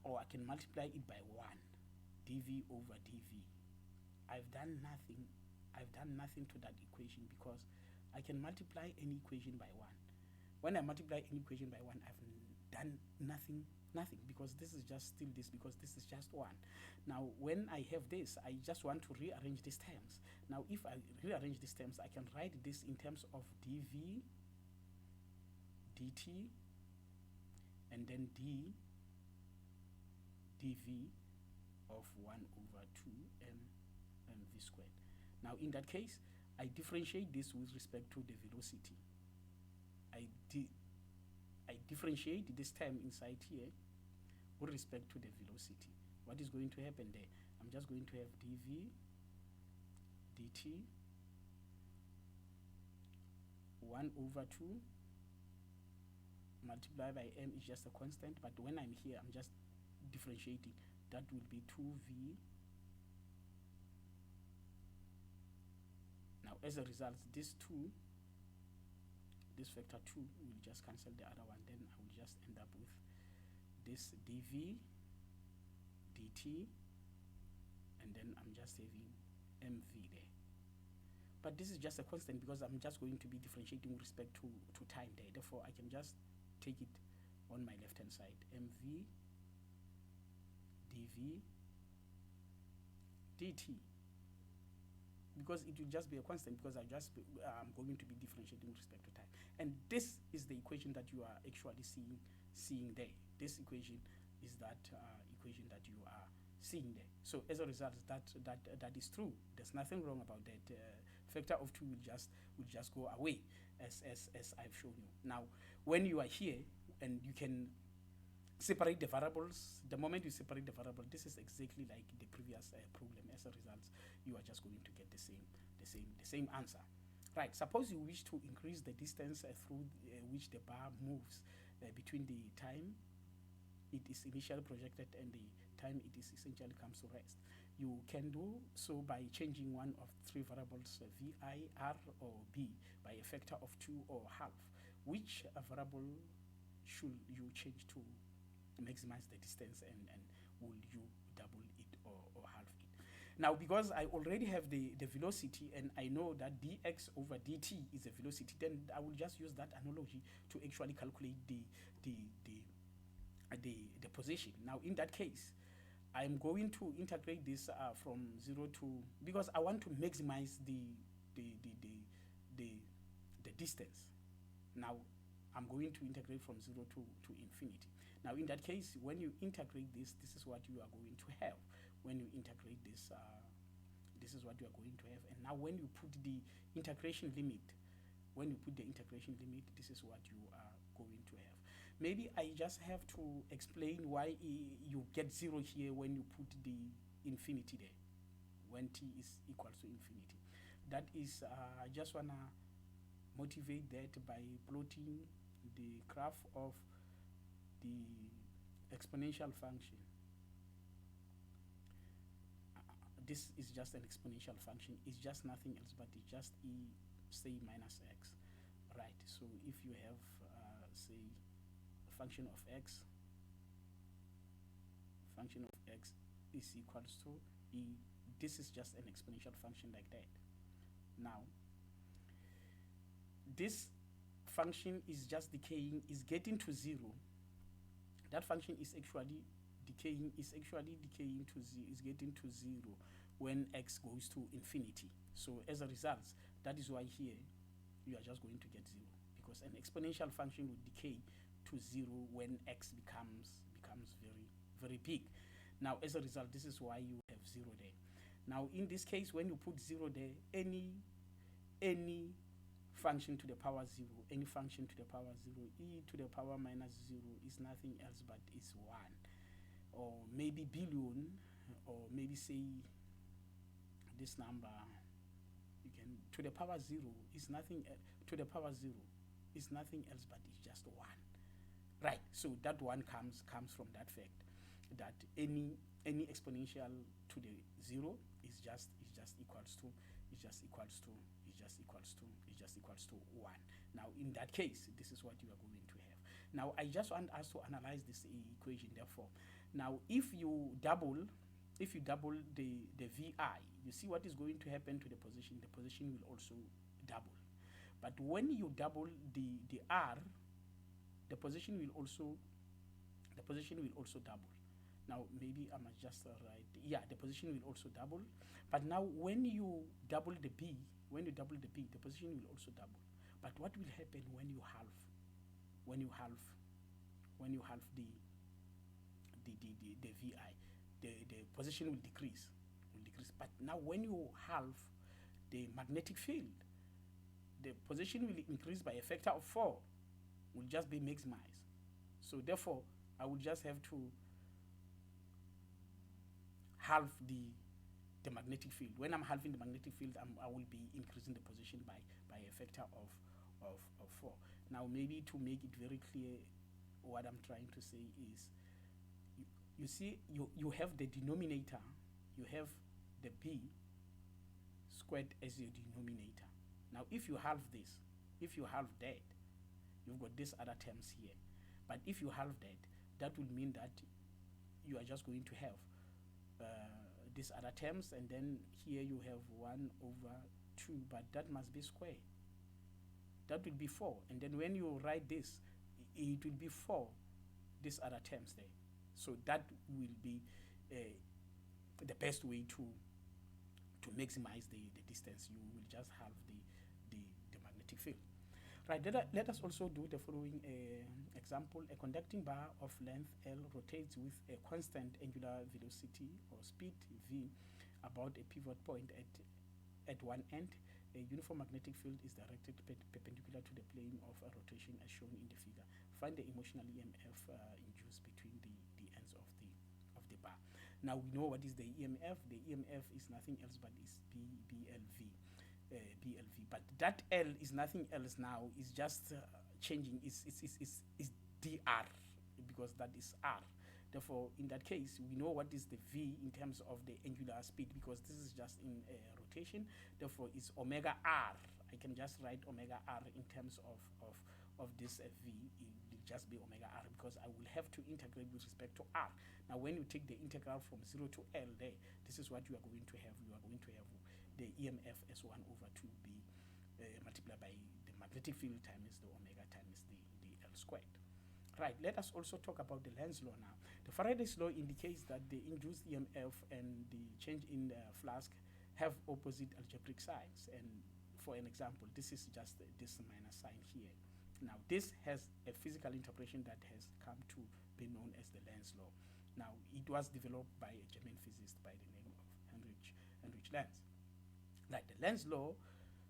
or I can multiply it by 1, dv over dv. I've done nothing to that equation because I can multiply any equation by 1. When I multiply any equation by 1, I've done nothing because this is just still this because this is just 1. Now, when I have this, I just want to rearrange these terms. Now, if I rearrange these terms, I can write this in terms of dv, dt, and then dv of 1 over 2 mv squared. Now, in that case, I differentiate this with respect to the velocity. I differentiate this term inside here with respect to the velocity. What is going to happen there? I'm just going to have dv dt 1 over 2 multiplied by m is just a constant, but when I'm here, I'm just differentiating. That will be 2v. Now, as a result, this factor 2 will just cancel the other one. Then I will just end up with this dv dt, and then I'm just having mv there. But this is just a constant because I'm just going to be differentiating with respect to time there. Therefore, I can just take it on my left hand side, mv dv dt, because it will just be a constant because I'm going to be differentiating with respect to time. And this is the equation that you are actually seeing there. This equation is that equation that you are seeing there. So as a result, that is true. There's nothing wrong about that. Factor of 2 will just go away as I've shown you. Now, when you are here and you can separate the variables, the moment you separate the variable, this is exactly like the previous problem. As a result, you are just going to get the same answer. Right, suppose you wish to increase the distance through which the bar moves between the time it is initially projected and the time it is essentially comes to rest. You can do so by changing one of 3 variables, vi, r, or b, by a factor of 2 or half. Which variable should you change to maximize the distance, and will you double it or half it? Now, because I already have the velocity and I know that dx over dt is a velocity, then I will just use that analogy to actually calculate the position. Now, in that case, I'm going to integrate this from 0 to, because I want to maximize the distance. Now, I'm going to integrate from 0 to infinity. Now, in that case, when you integrate this is what you are going to have. When you integrate this, this is what you are going to have. And now when you put the integration limit, this is what you are going to have. Maybe I just have to explain why you get 0 here when you put the infinity there, when t is equal to infinity. That is, I just want to motivate that by plotting the graph of the exponential function. This is just an exponential function. It's just nothing else, but it's just e, say, minus x, right? So if you have, say, a function of x is equals to e, this is just an exponential function like that. Now, this function is just decaying, is getting to 0. That function is actually decaying to is getting to 0 when x goes to infinity. So as a result, that is why here you are just going to get 0, because an exponential function will decay to 0 when x becomes very, very big. Now, as a result, this is why you have 0 there. Now, in this case, when you put 0 there, any function to the power 0, any function to the power 0, e to the power minus 0 is nothing else but is 1. Or maybe billion, or maybe say this number, you can, to the power 0 is nothing, to the power 0 is nothing else but it's just 1. Right, so that 1 comes from that fact that any exponential to the 0 is just equals to 1. Now in that case, this is what you are going to have. Now I just want us to analyze this equation. Therefore, now if you double the VI, you see what is going to happen to the position. The position will also double. But when you double the R, the position will also double. Now maybe I must just write, yeah, the position will also double. But now when you double the B, the position will also double. But what will happen when you halve the VI? The position will decrease. But now when you halve the magnetic field, the position will increase by a factor of 4, will just be maximized. So therefore, I will just have to halve the magnetic field. When I'm halving the magnetic field, I will be increasing the position by a factor of 4. Now maybe to make it very clear, what I'm trying to say is, you see, you have the denominator, you have the B squared as your denominator. Now if you halve this, if you halve that, you've got these other terms here. But if you halve that will mean that you are just going to have these other terms, and then here you have 1 over 2, but that must be square. That will be 4, and then when you write this, it will be 4, these other terms there. So that will be the best way to maximize the distance. You will just have the magnetic field. Right, let us also do the following example. A conducting bar of length L rotates with a constant angular velocity or speed V about a pivot point at one end. A uniform magnetic field is directed perpendicular to the plane of a rotation as shown in the figure. Find the emotional EMF induced between the ends of the bar. Now we know what is the EMF. The EMF is nothing else but is BLV. But that L is nothing else now. It's just changing. It's dr, because that is r. Therefore, in that case, we know what is the v in terms of the angular speed, because this is just in rotation. Therefore, it's omega r. I can just write omega r in terms of this v. It will just be omega r, because I will have to integrate with respect to r. Now, when you take the integral from 0 to L there, this is what you are going to have. You are going to have the EMF as 1 over 2b multiplied by the magnetic field times the omega times the L squared. Right, let us also talk about the Lenz law now. The Faraday's law indicates that the induced EMF and the change in the flux have opposite algebraic signs. And for an example, this is just this minus sign here. Now, this has a physical interpretation that has come to be known as the Lenz law. Now, it was developed by a German physicist by the name of Heinrich Lenz. Like the Lenz law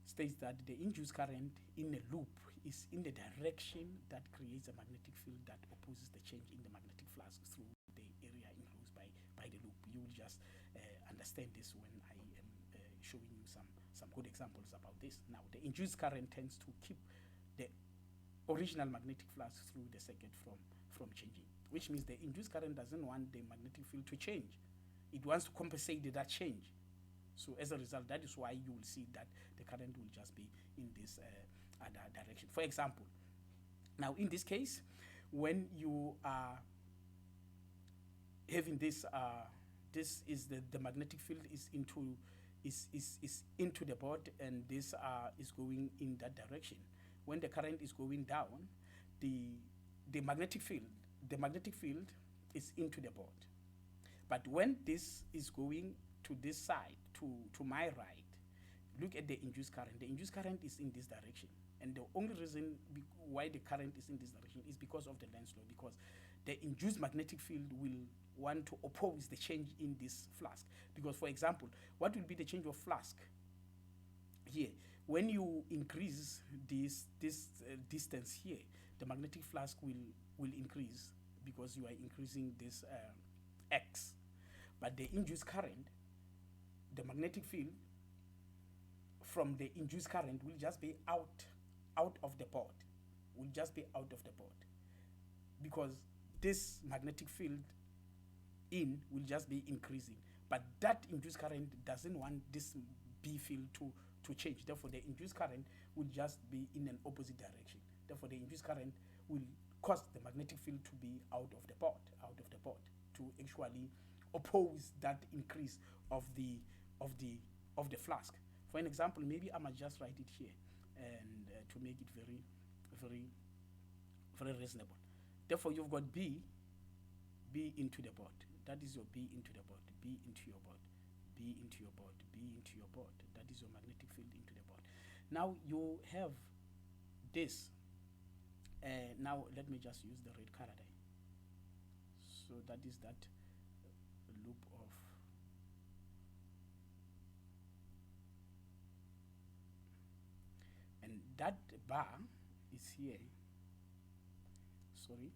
states that the induced current in a loop is in the direction that creates a magnetic field that opposes the change in the magnetic flux through the area enclosed by the loop. You will just understand this when I am showing you some good examples about this. Now, the induced current tends to keep the original magnetic flux through the circuit from changing, which means the induced current doesn't want the magnetic field to change. It wants to compensate that change. So as a result, that is why you will see that the current will just be in this other direction. For example, now in this case, when you are having this, this is the magnetic field is into the board, and this is going in that direction. When the current is going down, the magnetic field is into the board. But when this is going to this side, to my right, look at the induced current. The induced current is in this direction. And the only reason why the current is in this direction is because of the Lenz law, because the induced magnetic field will want to oppose the change in this flux. Because, for example, what will be the change of flux here? When you increase this distance here, the magnetic flux will increase because you are increasing this x. But the induced current, the magnetic field from the induced current will just be out of the board, will just be out of the board, because this magnetic field in will just be increasing, but that induced current doesn't want this B field to change. Therefore the induced current will just be in an opposite direction. Therefore the induced current will cause the magnetic field to be out of the board, to actually oppose that increase of the flask. For an example, maybe I must just write it here, and to make it very reasonable. Therefore you've got B into the board. That is your B into the board, B into your board, B into your board, B into your board. That is your magnetic field into the board. Now you have this. Now let me just use the red Faraday. So that is that loop of and that bar is here. Sorry,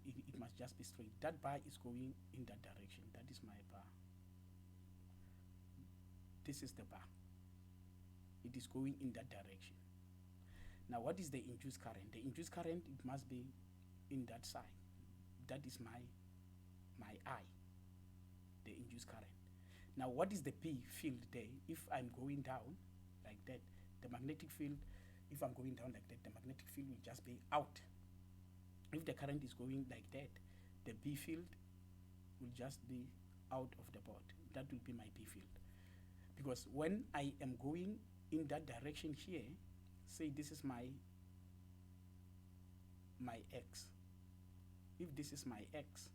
it must just be straight. That bar is going in that direction. That is my bar. This is the bar. It is going in that direction. Now what is the induced current? The induced current, it must be in that side. That is my I, the induced current. Now what is the B field there? If I'm going down like that, the magnetic field, if I'm going down like that, the magnetic field will just be out. If the current is going like that, the B field will just be out of the board. That will be my B field. Because when I am going in that direction here, say this is my X. If this is my X,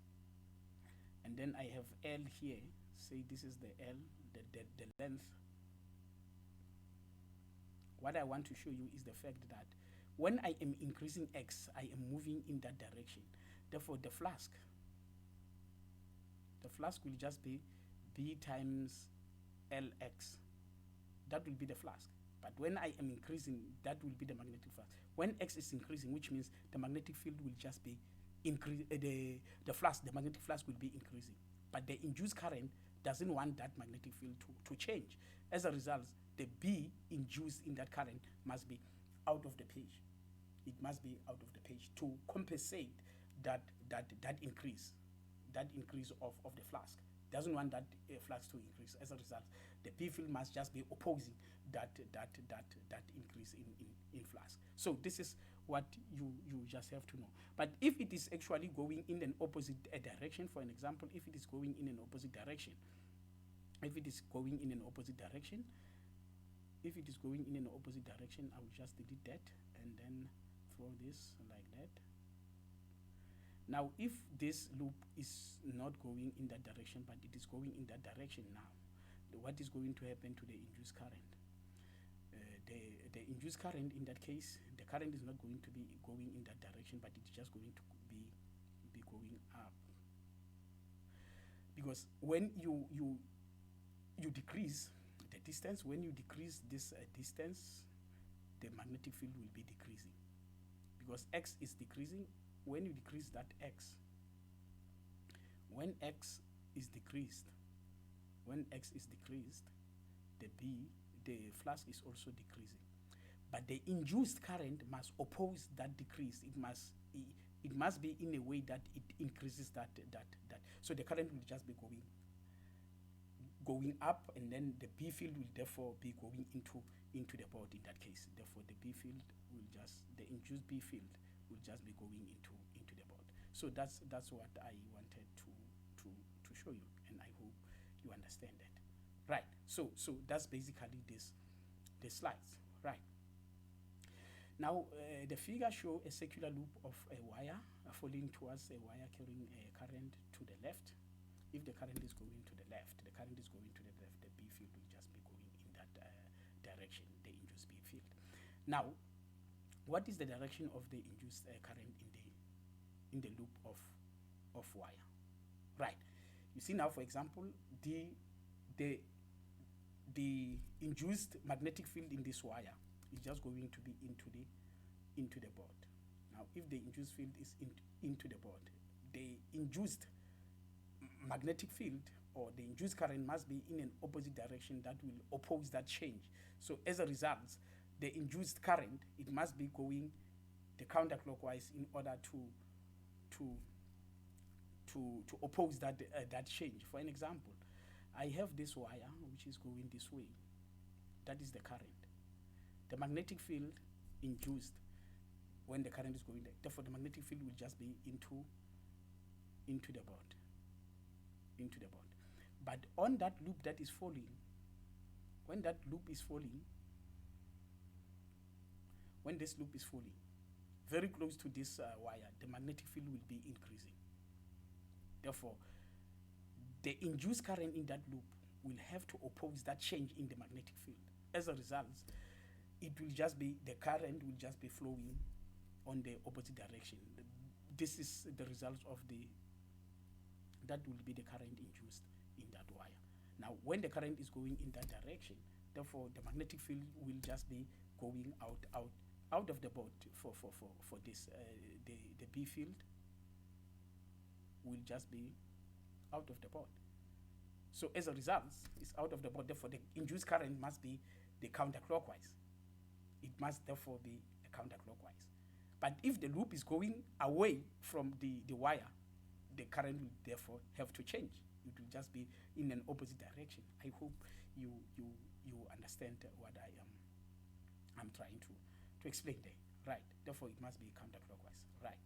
and then I have L here, say this is the L, the length. What I want to show you is the fact that when I am increasing X, I am moving in that direction. Therefore the flask will just be B times LX. That will be the flask. But when I am increasing, that will be the magnetic flux. When X is increasing, which means the magnetic field will just be increase, the flux, the magnetic flux will be increasing. But the induced current doesn't want that magnetic field to change. As a result, the B induced in that current must be out of the page. It must be out of the page to compensate that increase of the flux. Doesn't want that flux to increase. As a result, the B field must just be opposing that increase in flux. So this is what you just have to know. But if it is actually going in an opposite direction, for an example, if it is going in an opposite direction, I will just delete that and then throw this like that. Now if this loop is not going in that direction, but it is going in that direction now, what is going to happen to the induced current? The induced current in that case, the current is not going to be going in that direction, but it's just going to be going up. Because when you decrease the distance, when you decrease this distance, the magnetic field will be decreasing. Because X is decreasing. When you decrease that X, when X is decreased, the flux is also decreasing. But the induced current must oppose that decrease. It must be in a way that it increases that. So the current will just be going up, and then the B field will therefore be going into the board in that case. Therefore the B field will just, the induced B field will just be going into the board. So that's what I wanted to show you, and I hope you understand that. Right. So that's basically the slides. Right. Now the figure show a circular loop of a wire falling towards a wire carrying a current to the left. If the current is going to the left, the B field will just be going in that direction, the induced B field. Now, what is the direction of the induced current in the loop of wire? Right. You see now, for example, the induced magnetic field in this wire is just going to be into the board. Now, if the induced field is into the board, the induced magnetic field or the induced current must be in an opposite direction that will oppose that change. So as a result, the induced current, it must be going the counterclockwise in order to to oppose that change. For an example, I have this wire which is going this way. That is the current. The magnetic field induced when the current is going there. Therefore, the magnetic field will just be into the board, into the board. But on that loop that is falling, when that loop is falling, when this loop is falling, very close to this wire, the magnetic field will be increasing. Therefore, the induced current in that loop will have to oppose that change in the magnetic field. As a result, it will just be, the current will just be flowing on the opposite direction. This is the result of that will be the current induced in that wire. Now, when the current is going in that direction, therefore the magnetic field will just be going out of the board for this. The B field will just be out of the board. So as a result, it's out of the board. Therefore, the induced current must be the counterclockwise. It must therefore be the counterclockwise. But if the loop is going away from the wire, the current will therefore have to change. It will just be in an opposite direction. I hope you understand what I'm trying to explain there. Right. Therefore, it must be counterclockwise. Right.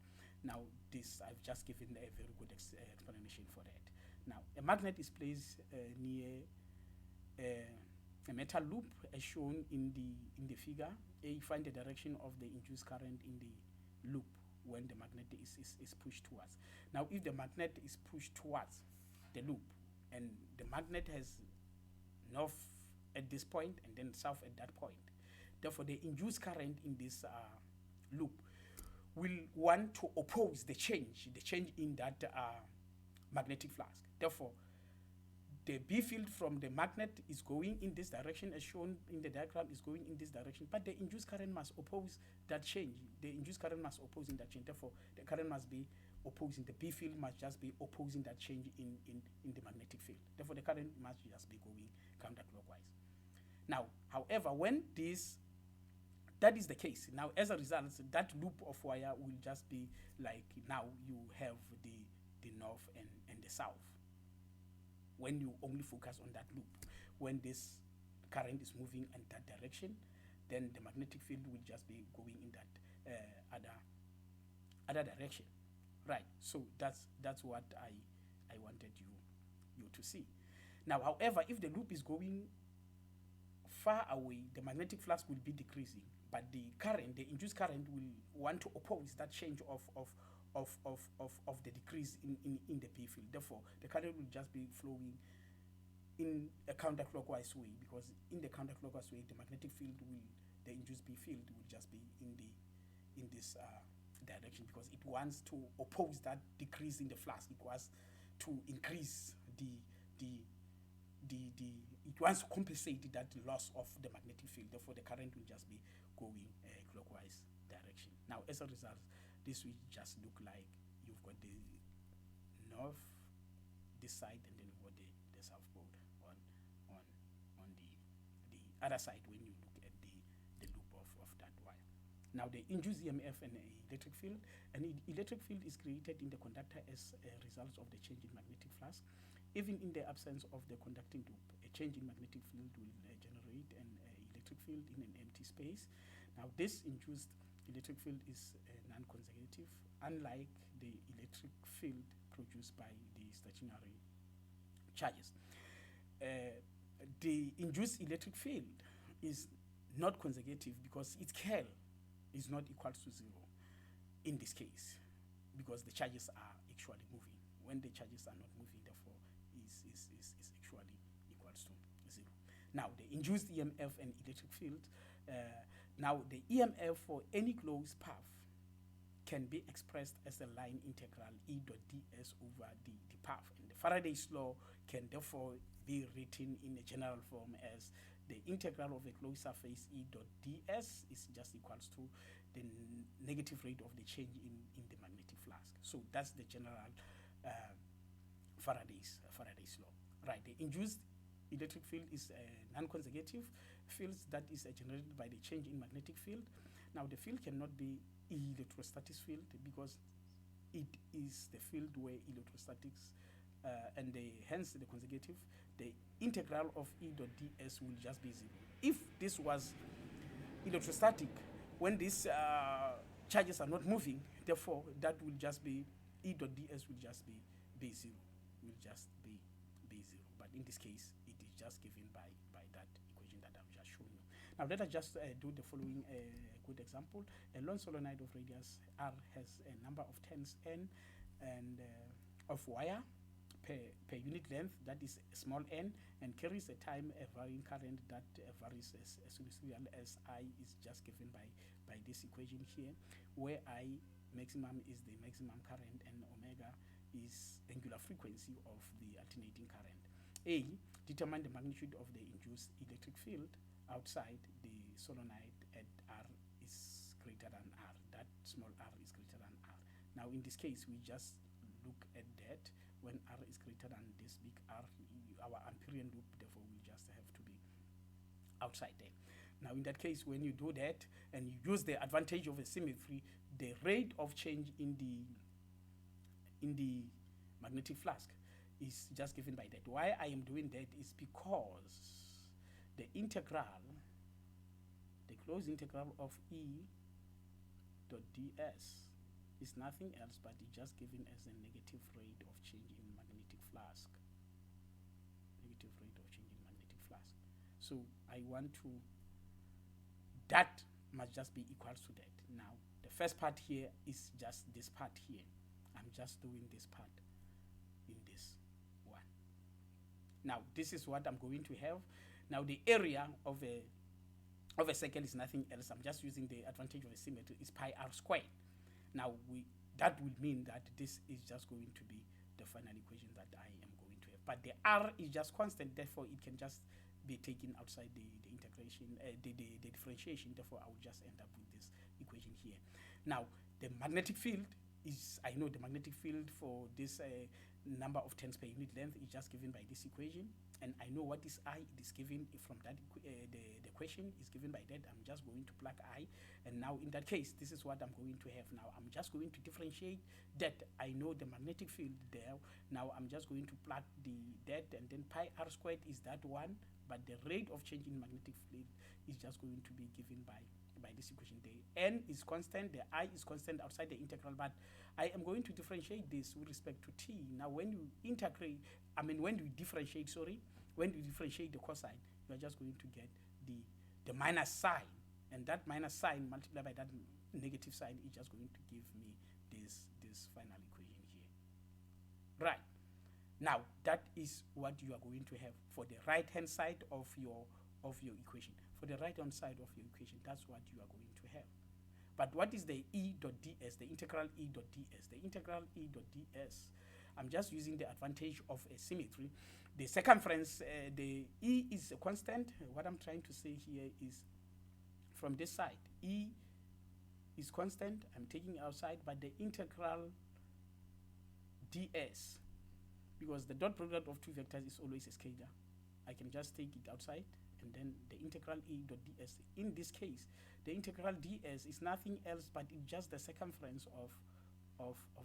Now, this I've just given a very good explanation for that. Now, a magnet is placed near a metal loop, as shown in the figure. You find the direction of the induced current in the loop when the magnet is pushed towards. Now, if the magnet is pushed towards the loop, and the magnet has north at this point and then south at that point, therefore the induced current in this loop will want to oppose the change in that magnetic flux. Therefore, the B field from the magnet is going in this direction, as shown in the diagram, is going in this direction, but the induced current must oppose that change. The induced current must oppose in that change. Therefore, the current must be opposing. The B field must just be opposing that change in the magnetic field. Therefore, the current must just be going counterclockwise. Now, however, when that is the case, now as a result, that loop of wire will just be like, now you have the north and the south. When you only focus on that loop, when this current is moving in that direction, then the magnetic field will just be going in that other direction. Right. So that's what I wanted you to see. Now, however, if the loop is going far away, the magnetic flux will be decreasing, but the induced current will want to oppose that change of the decrease in the B field. Therefore, the current will just be flowing in a counterclockwise way, because in the counterclockwise way, the magnetic field the induced B field will just be in this direction, because it wants to oppose that decrease in the flux. It wants to increase it wants to compensate that loss of the magnetic field. Therefore, the current will just be going clockwise direction. Now, as a result, this will just look like you've got the north, this side, and then you've got the south pole on the other side when you look at the loop of that wire. Now, the induced EMF and electric field. An electric field is created in the conductor as a result of the change in magnetic flux. Even in the absence of the conducting loop, a change in magnetic field will generate an electric field in an empty space. Now, this induced electric field is non-consecutive, unlike the electric field produced by the stationary charges. The induced electric field is not consecutive because its curl is not equal to zero in this case, because the charges are actually moving. When the charges are not moving, therefore, is actually equals to zero. Now, the induced EMF and electric field. Now, the EMF for any closed path can be expressed as a line integral E dot ds over the path. And the Faraday's law can therefore be written in a general form as the integral of a closed surface E dot ds is just equals to the negative rate of the change in the magnetic flux. So that's the general Faraday's law. Right. The induced electric field is non-consecutive fields that is generated by the change in magnetic field. Now, the field cannot be electrostatic field because it is the field where electrostatics and hence the consecutive, the integral of E dot ds will just be zero. If this was electrostatic, when these charges are not moving, therefore that will just be E dot ds will just be zero, will just be zero. But in this case, it is just given by that equation that I've just shown you. Now let us just do the following good example. A long solenoid of radius r has a number of turns n and of wire per unit length, that is small n, and carries a time varying current that varies as real as I is just given by this equation here, where I maximum is the maximum current and omega is angular frequency of the alternating current. A, determine the magnitude of the induced electric field outside the solenoid at r is greater than r, that small r is greater than r. Now in this case, we just look at that. When r is greater than this big R, our Amperian loop therefore will just have to be outside there. Now in that case, when you do that and you use the advantage of a symmetry, the rate of change in the magnetic flux is just given by that. Why I am doing that is because the integral, the closed integral of E dot ds is nothing else but it's just given as a negative rate of change in magnetic flux. Negative rate of change in magnetic flux. So I want to, that must just be equals to that. Now the first part here is just this part here. I'm just doing this part in this one. Now this is what I'm going to have. Now the area of a circle is nothing else. I'm just using the advantage of a symmetry, is pi r squared. Now that will mean that this is just going to be the final equation that I am going to have. But the r is just constant, therefore it can just be taken outside the integration, the differentiation. Therefore, I will just end up with this equation here. Now the magnetic field is, I know the magnetic field for this number of turns per unit length is just given by this equation, and I know what is I. It is given from that the question is given by that. I'm just going to plug I, and now in that case, this is what I'm going to have. Now I'm just going to differentiate that. I know the magnetic field there. Now I'm just going to plug that, and then pi r squared is that one, but the rate of change in magnetic field is just going to be given by this equation. The n is constant, the I is constant outside the integral, but I am going to differentiate this with respect to t. Now when you integrate, when you differentiate, when you differentiate the cosine, you are just going to get the minus sign, and that minus sign multiplied by that negative sign is just going to give me this final equation here. Right. Now that is what you are going to have for the right hand side of your equation. For the right hand side of your equation, that's what you are going to have. But what is the E dot ds, the integral E dot ds? The integral E dot ds, I'm just using the advantage of a symmetry. The circumference, the E is a constant. What I'm trying to say here is from this side, E is constant. I'm taking outside, but the integral ds, because the dot product of two vectors is always a scalar, I can just take it outside, and then the integral E dot ds. In this case, the integral ds is nothing else but it's just the circumference of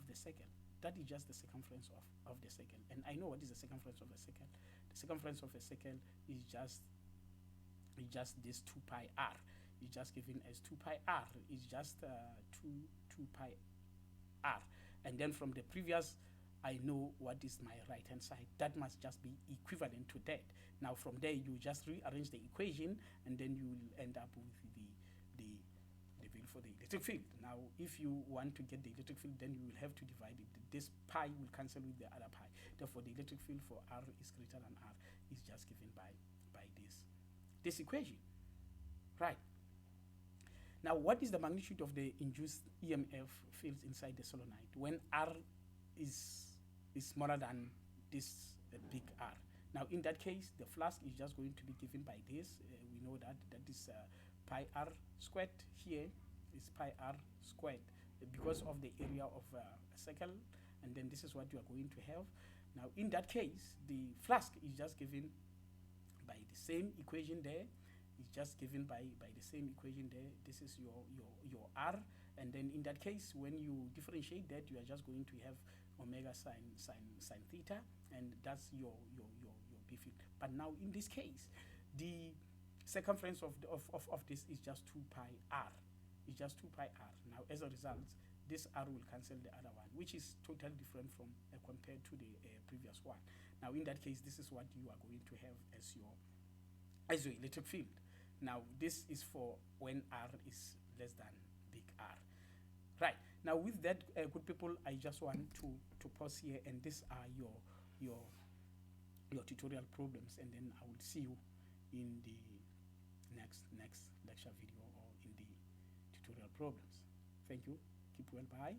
the circle. That is just the circumference of the circle. And I know what is the circumference of a circle. The circumference of a circle is just this 2 pi r. It's just given as 2 pi r. It's just 2 pi r. And then from the previous, I know what is my right hand side. That must just be equivalent to that. Now from there, you just rearrange the equation, and then you will end up with the value for the electric field. Now if you want to get the electric field, then you will have to divide it. This pi will cancel with the other pi. Therefore the electric field for r is greater than r is just given by this equation. Right. Now what is the magnitude of the induced EMF fields inside the solenoid when r is smaller than this big R? Now in that case, the flux is just going to be given by this. We know that is pi r squared. Here is pi r squared because of the area of a circle, and then this is what you are going to have. Now in that case, the flux is just given by the same equation there. It's just given by the same equation there. This is your R, and then in that case, when you differentiate that, you are just going to have omega sine theta, and that's your B field. But now in this case, the circumference of this is just 2 pi r. It's just 2 pi r. Now as a result, this r will cancel the other one, which is totally different from compared to the previous one. Now in that case, this is what you are going to have as your electric field. Now this is for when r is less than big R. Right. Now with that, good people, I just want to pause here, and these are your tutorial problems, and then I will see you in the next lecture video or in the tutorial problems. Thank you. Keep well. Bye.